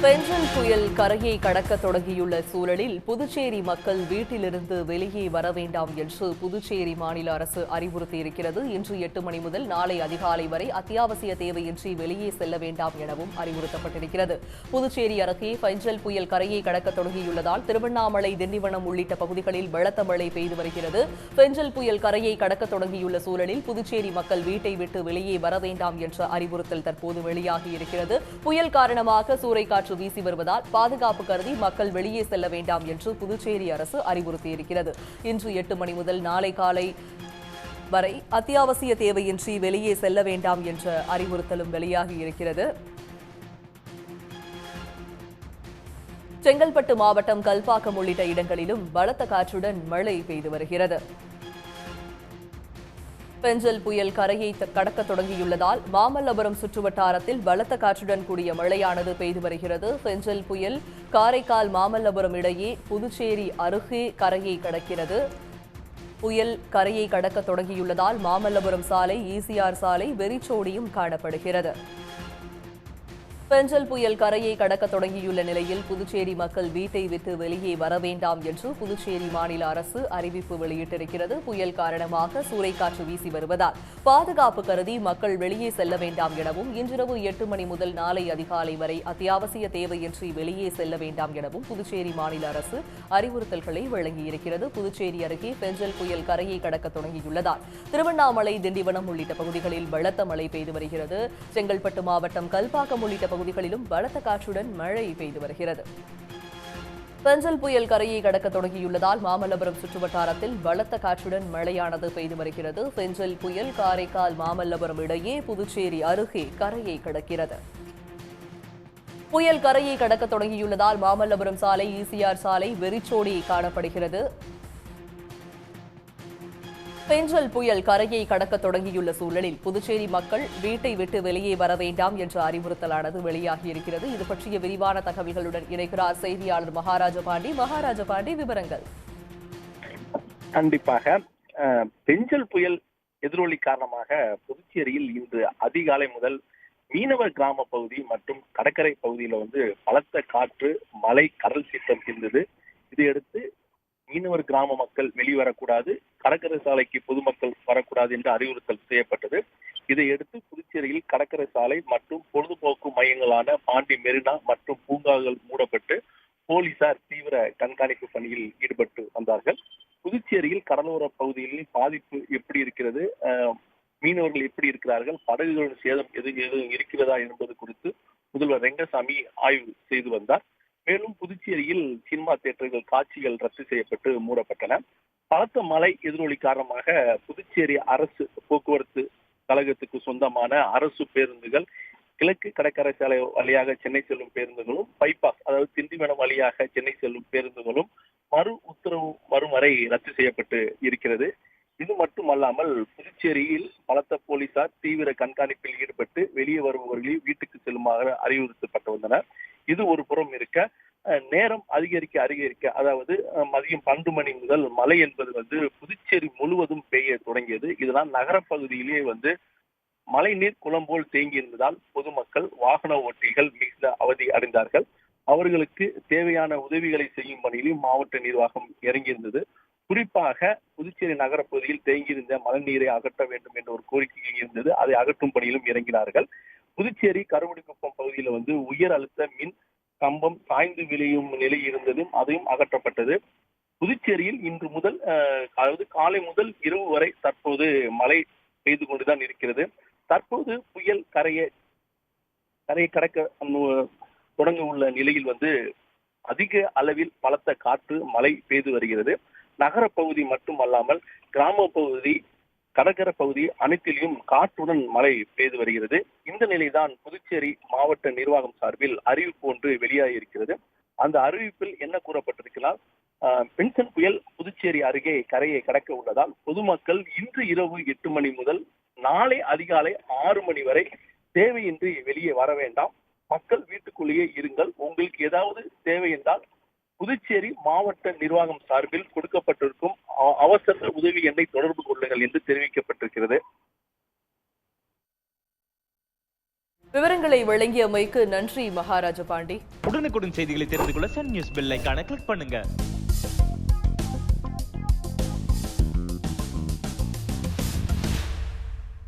பெஞ்சல் புயல் கரையை கடக்க தொடங்கியுள்ள சூழலில் புதுச்சேரி மக்கள் வீட்டிலிருந்து வெளியே வர வேண்டாம் என்று புதுச்சேரி மாநில அரசு அறிவுறுத்தியிருக்கிறது. இன்று 8 மணி முதல் நாளை அதிகாலை வரை அத்தியாவசிய தேவையின்றி வெளியே செல்ல வேண்டாம் எனவும் அறிவுறுத்தப்பட்டிருக்கிறது. புதுச்சேரி அருகே பெஞ்சல் புயல் கரையை கடக்க தொடங்கியுள்ளதால் திருவண்ணாமலை, திண்டிவனம் உள்ளிட்ட பகுதிகளில் பலத்த மழை பெய்து வருகிறது. பெஞ்சல் புயல் கரையை கடக்க தொடங்கியுள்ள சூழலில் புதுச்சேரி மக்கள் வீட்டை விட்டு வெளியே வர வேண்டாம் என்ற அறிவுறுத்தல் தற்போது வெளியாகியிருக்கிறது. புயல் காரணமாக சூறைக்காற்று வீசி வருவதால் பாதுகாப்பு கருதி மக்கள் வெளியே செல்ல வேண்டாம் என்று புதுச்சேரி அரசு அறிவுறுத்தியிருக்கிறது. இன்று 8 மணி முதல் நாளை காலை வரை அத்தியாவசிய தேவையின்றி வெளியே செல்ல வேண்டாம் என்ற அறிவுறுத்தலும் வெளியாகியிருக்கிறது. செங்கல்பட்டு மாவட்டம் கல்பாக்கம் உள்ளிட்ட இடங்களிலும் பலத்த காற்றுடன் மழை பெய்து வருகிறது. பெஞ்சல் புயல் கரையை கடக்க தொடங்கியுள்ளதால் மாமல்லபுரம் சுற்றுவட்டாரத்தில் பலத்த காற்றுடன் கூடிய மழையானது பெய்து வருகிறது. பெஞ்சல் புயல் காரைக்கால், மாமல்லபுரம் இடையே புதுச்சேரி அருகே கரையை கடக்கிறது. புயல் கரையை கடக்க தொடங்கியுள்ளதால் மாமல்லபுரம் சாலை, ஈசிஆர் சாலை வெறிச்சோடியும் காணப்படுகிறது. பெஞ்சல் புயல் கரையை கடக்க தொடங்கியுள்ள நிலையில் புதுச்சேரி மக்கள் வீட்டை விட்டு வெளியே வர வேண்டாம் என்று புதுச்சேரி மாநில அரசு அறிவிப்பு வெளியிட்டிருக்கிறது. புயல் காரணமாக சூறைக்காற்று வீசி வருவதால் பாதுகாப்பு கருதி மக்கள் வெளியே செல்ல வேண்டாம் எனவும், இன்றிரவு 8 மணி முதல் நாளை அதிகாலை வரை அத்தியாவசிய தேவையின்றி வெளியே செல்ல வேண்டாம் எனவும் புதுச்சேரி மாநில அரசு அறிவுறுத்தல்களை வழங்கியிருக்கிறது. புதுச்சேரி அருகே பெஞ்சல் புயல் கரையை கடக்க தொடங்கியுள்ளதால் திருவண்ணாமலை, திண்டிவனம் உள்ளிட்ட பகுதிகளில் பலத்த மழை பெய்து வருகிறது. செங்கல்பட்டு மாவட்டம் கல்பாக்கம் உள்ளிட்ட பகுதிகளிலும் பலத்த காற்றுடன் மழை பெய்து வருகிறது. பெஞ்சல் புயல் கரையை கடக்க தொடங்கியுள்ளதால் மாமல்லபுரம் சுற்றுவட்டாரத்தில் பலத்த காற்றுடன் மழையானது பெய்து வருகிறது. பெஞ்சல் புயல் காரைக்கால், மாமல்லபுரம் இடையே புதுச்சேரி அருகே கரையை கடக்கிறது. புயல் கரையை கடக்க தொடங்கியுள்ளதால் மாமல்லபுரம் சாலை, ஈசிஆர் சாலை வெறிச்சோடி காணப்படுகிறது. பெஞ்சல் புயல் கரையை கடக்க தொடங்கியுள்ள சூழலில் புதுச்சேரி மக்கள் வீட்டை விட்டு வெளியே வர வேண்டாம் என்ற அறிவுறுத்தலானது வெளியாகியிருக்கிறது. இது பற்றிய விரிவான தகவல்களுடன் இணைக்கிறார் செய்தியாளர் மகாராஜபாண்டி. மகாராஜபாண்டி, விவரங்கள். கண்டிப்பாக பெஞ்சல் புயல் எதிரொலி காரணமாக புதுச்சேரியில் இன்று அதிகாலை முதல் மீனவர் கிராம பகுதி மற்றும் கடற்கரை பகுதியில பலத்த காற்று, மழை, கடல் சீற்றம் இருந்தது. இதையடுத்து மீனவர் கிராம மக்கள் வெளிவரக்கூடாது, கடற்கரை சாலைக்கு பொதுமக்கள் வரக்கூடாது என்று அறிவுறுத்தல் செய்யப்பட்டது. இதையடுத்து புதுச்சேரியில் கடற்கரை சாலை மற்றும் பொழுதுபோக்கு மையங்களான பாண்டி மெரினா மற்றும் பூங்காக்கள் மூடப்பட்டு போலீசார் தீவிர கண்காணிப்பு பணியில் ஈடுபட்டு வந்தார்கள். புதுச்சேரியில் கடலோர பகுதிகளில் பாதிப்பு எப்படி இருக்கிறது, மீனவர்கள் எப்படி இருக்கிறார்கள், படகுகளின் சேதம் எதுவும் இருக்கிறதா என்பது குறித்து முதல்வர் ரெங்கசாமி ஆய்வு செய்து வந்தார். மேலும் புதுச்சேரியில் சினிமா தியேட்டர்கள், காட்சிகள் ரத்து செய்யப்பட்டு மூடப்பட்டன. பலத்த மழை எதிரொலி காரணமாக புதுச்சேரி அரசு போக்குவரத்து கழகத்துக்கு சொந்தமான அரசு பேருந்துகள், கிழக்கு கடற்கரை சாலை வழியாக சென்னை செல்லும் பேருந்துகளும், பைபாஸ் அதாவது திண்டிவனம் வழியாக சென்னை செல்லும் பேருந்துகளும் மறு உத்தரவு வரும் வரை ரத்து செய்யப்பட்டு இருக்கிறது. இது மட்டுமல்லாமல் புதுச்சேரியில் பலத்த போலீசார் தீவிர கண்காணிப்பில் ஈடுபட்டு வெளியே வருபவர்களை வீட்டுக்கு செல்லுமாறு அறிவுறுத்தப்பட்டு வந்தனர். இது ஒரு புறம் இருக்க, நேரம் அதிகரிக்க அதாவது மதியம் 12 மணி முதல் மழை என்பது புதுச்சேரி முழுவதும் பெய்ய தொடங்கியது. இதனால் நகரப்பகுதியிலேயே மழை நீர் குளம் போல் தேங்கி இருந்ததால் பொதுமக்கள், வாகன ஓட்டிகள் மிகுந்த அவதி அடைந்தார்கள். அவர்களுக்கு தேவையான உதவிகளை செய்யும் பணியிலும் மாவட்ட நிர்வாகம் இறங்கியிருந்தது. குறிப்பாக புதுச்சேரி நகரப்பகுதியில் தேங்கியிருந்த மழைநீரை அகற்ற வேண்டும் என்ற ஒரு கோரிக்கை இருந்தது. அதை அகற்றும் பணியிலும் இறங்கினார்கள். புதுச்சேரி கருவடிக்குப்பம் பகுதியில் உயர் அழுத்த மின் கம்பம் சாய்ந்து விளையும் நிலை இருந்ததும் அதையும் அகற்றப்பட்டது. புதுச்சேரியில் இன்று முதல் அதாவது காலை முதல் இரவு வரை தற்போது மழை பெய்து கொண்டுதான் இருக்கிறது. தற்போது புயல் கரையை கடக்க தொடங்க உள்ள நிலையில் அதிக அளவில் பலத்த காற்று, மழை பெய்து வருகிறது. நகர பகுதி மட்டுமல்லாமல் கிராம பகுதி, கடற்கரை பகுதி அனைத்திலும் காற்றுடன் மழை பெய்து வருகிறது. இந்த நிலைதான் புதுச்சேரி மாவட்ட நிர்வாகம் சார்பில் அறிவிப்பு ஒன்று வெளியாகி இருக்கிறது. அந்த அறிவிப்பில் என்ன கூறப்பட்டிருக்கிறார், பெஞ்சல் புயல் புதுச்சேரி அருகே கரையை கடக்க உள்ளதால் பொதுமக்கள் இன்று இரவு 8 மணி முதல் நாளை அதிகாலை 6 மணி வரை தேவையின்றி வெளியே வர வேண்டாம், மக்கள் வீட்டுக்குள்ளேயே இருங்கள், உங்களுக்கு ஏதாவது தேவை என்றால் புதுச்சேரி மாவட்ட நிர்வாகம் சார்பில் கொடுக்கப்பட்டிருக்கும் அவசர உதவி எண்ணை தொடர்பு கொள்ளுங்கள் என்று தெரிவிக்கப்பட்டிருக்கிறது. விவரங்களை வழங்கியமைக்கு நன்றி மகாராஜ பாண்டி. உடனுக்குடன் செய்திகளை தெரிந்து கொள்ள சன் நியூஸ் பெல் ஐகானை கிளிக் பண்ணுங்க.